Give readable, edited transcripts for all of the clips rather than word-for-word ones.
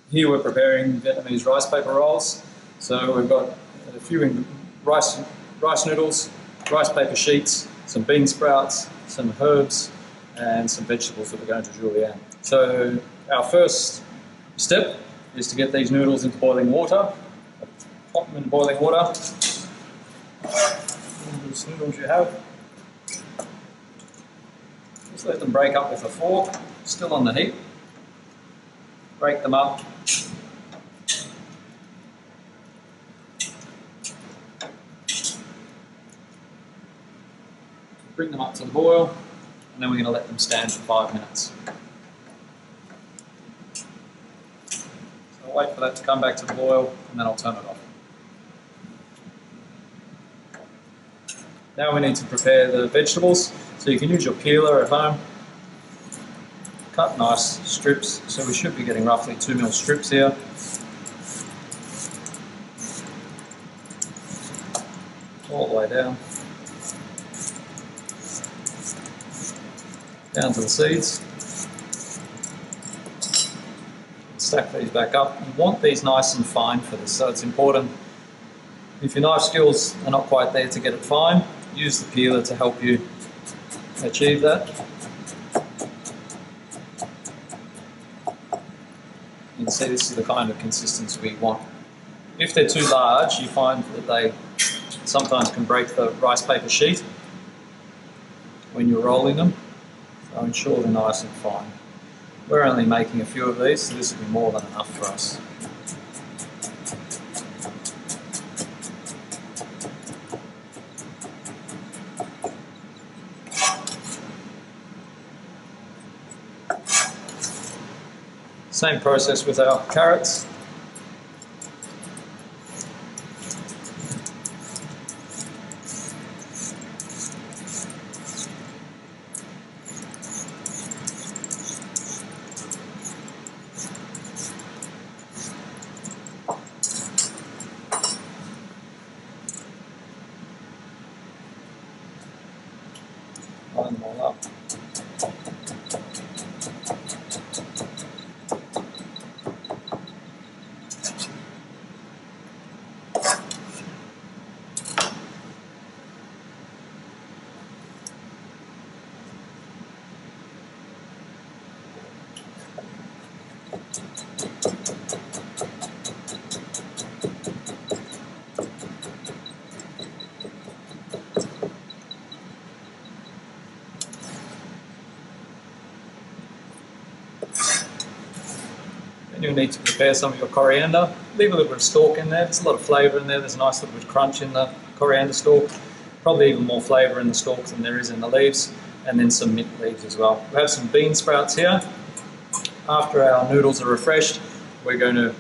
Here we're preparing Vietnamese rice paper rolls. So we've got a few rice noodles, rice paper sheets, some bean sprouts, some herbs, and some vegetables that we're going to julienne. So our first step is to get these noodles into boiling water. Pop them in boiling water. These noodles you have. Just let them break up with a fork, still on the heat. Break them up. Bring them up to the boil, and then we're going to let them stand for 5 minutes. So I'll wait for that to come back to the boil, and then I'll turn it off. Now we need to prepare the vegetables, so you can use your peeler at home. Cut nice strips, so we should be getting roughly 2mm strips here. All the way down. Down to the seeds. Stack these back up. You want these nice and fine for this, so it's important. If your knife skills are not quite there to get it fine, use the peeler to help you achieve that. You can see this is the kind of consistency we want. If they're too large, you find that they sometimes can break the rice paper sheet when you're rolling them. So ensure they're nice and fine. We're only making a few of these, so this will be more than enough for us. Same process with our carrots. Line them all up. And you'll need to prepare some of your coriander. Leave a little bit of stalk in there. There's a lot of flavour in there. There's a nice little bit of crunch in the coriander stalk. Probably even more flavour in the stalk than there is in the leaves. And then some mint leaves as well. We have some bean sprouts here. After our noodles are refreshed, we're going to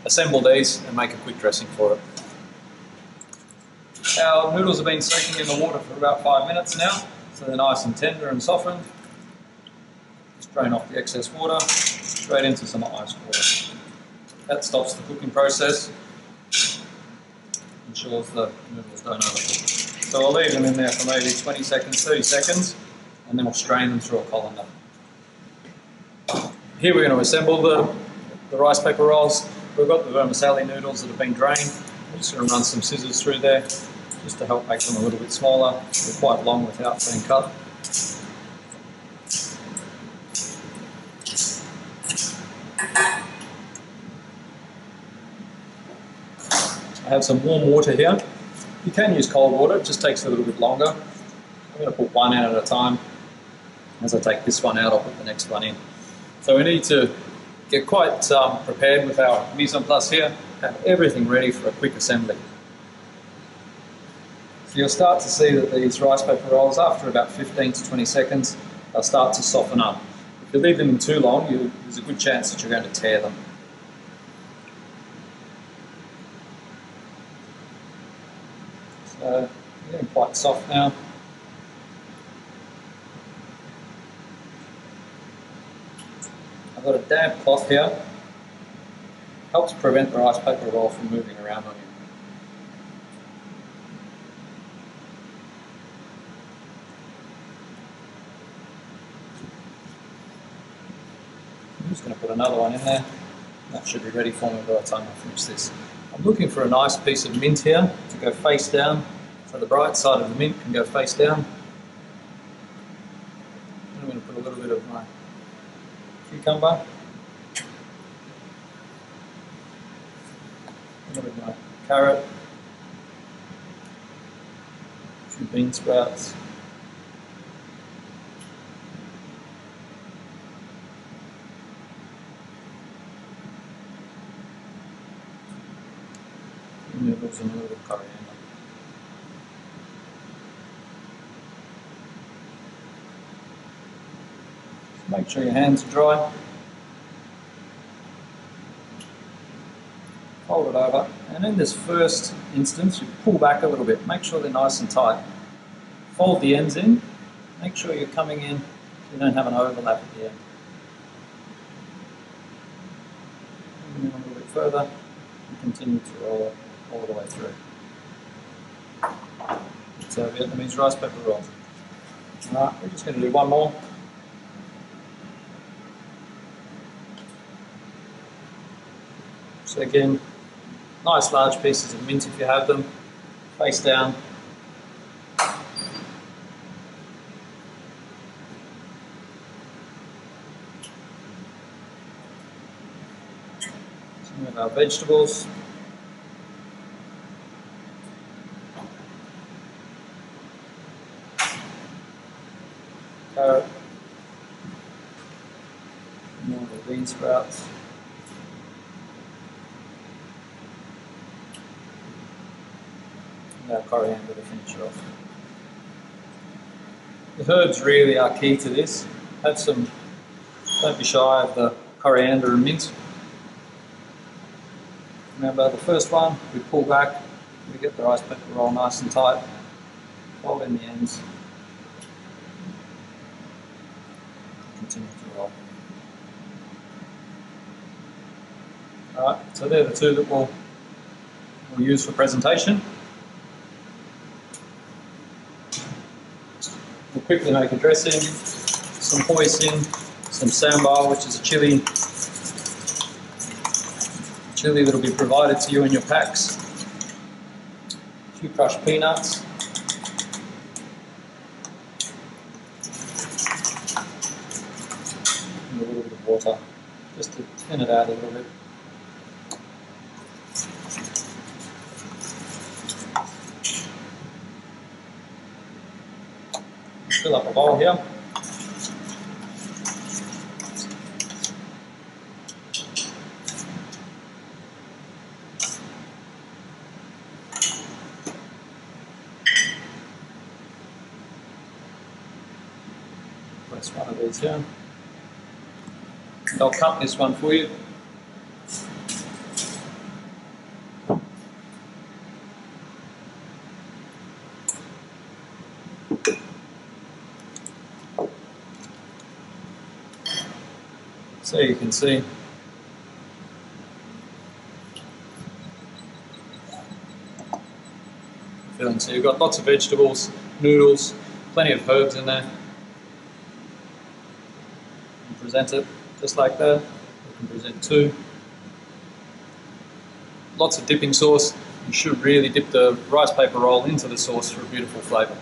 assemble these and make a quick dressing for it. Our noodles have been soaking in the water for about 5 minutes now, so they're nice and tender and softened. Just drain off the excess water, straight into some iced water. That stops the cooking process, ensures the noodles don't overcook. So I'll leave them in there for maybe 20 seconds, 30 seconds, and then we'll strain them through a colander. Here we're going to assemble the rice paper rolls. We've got the vermicelli noodles that have been drained. I'm just going to run some scissors through there just to help make them a little bit smaller. They're quite long without being cut. I have some warm water here. You can use cold water, it just takes a little bit longer. I'm going to put one in at a time. As I take this one out, I'll put the next one in. So we need to get quite prepared with our mise en place here, have everything ready for a quick assembly. So you'll start to see that these rice paper rolls, after about 15 to 20 seconds, they'll start to soften up. If you leave them in too long, there's a good chance that you're going to tear them. So they're getting quite soft now. I've got a damp cloth here. Helps prevent the rice paper roll from moving around on you. I'm just going to put another one in there. That should be ready for me by the time I finish this. I'm looking for a nice piece of mint here to go face down, so the bright side of the mint can go face down. I'm going to put a little bit of my cucumber, a little bit of my carrot, a few bean sprouts, noodles and a little coriander. Just make sure your hands are dry. Fold it over, and in this first instance you pull back a little bit, make sure they're nice and tight. Fold the ends in, make sure you're coming in so you don't have an overlap at the end. And then a little bit further and continue to roll it all the way through. It's our Vietnamese rice paper roll. Alright, we're just going to do one more. So again, nice large pieces of mint if you have them, face down. Some of our vegetables. Carrot. More of the bean sprouts. And our coriander to finish it off. The herbs really are key to this. Have some, don't be shy of the coriander and mint. Remember the first one, we pull back, we get the rice paper roll nice and tight, fold in the ends, continue to roll. Alright, so they're the two that we'll use for presentation. We'll quickly make a dressing, some hoisin, some sambal, which is a chili that will be provided to you in your packs, a few crushed peanuts, and a little bit of water, just to thin it out a little bit. Fill up a bowl here. Place one of these here. And I'll cut this one for you. So you can see so you've got lots of vegetables, noodles, plenty of herbs in there. You can present it just like that. You can present two. Lots of dipping sauce. You should really dip the rice paper roll into the sauce for a beautiful flavour.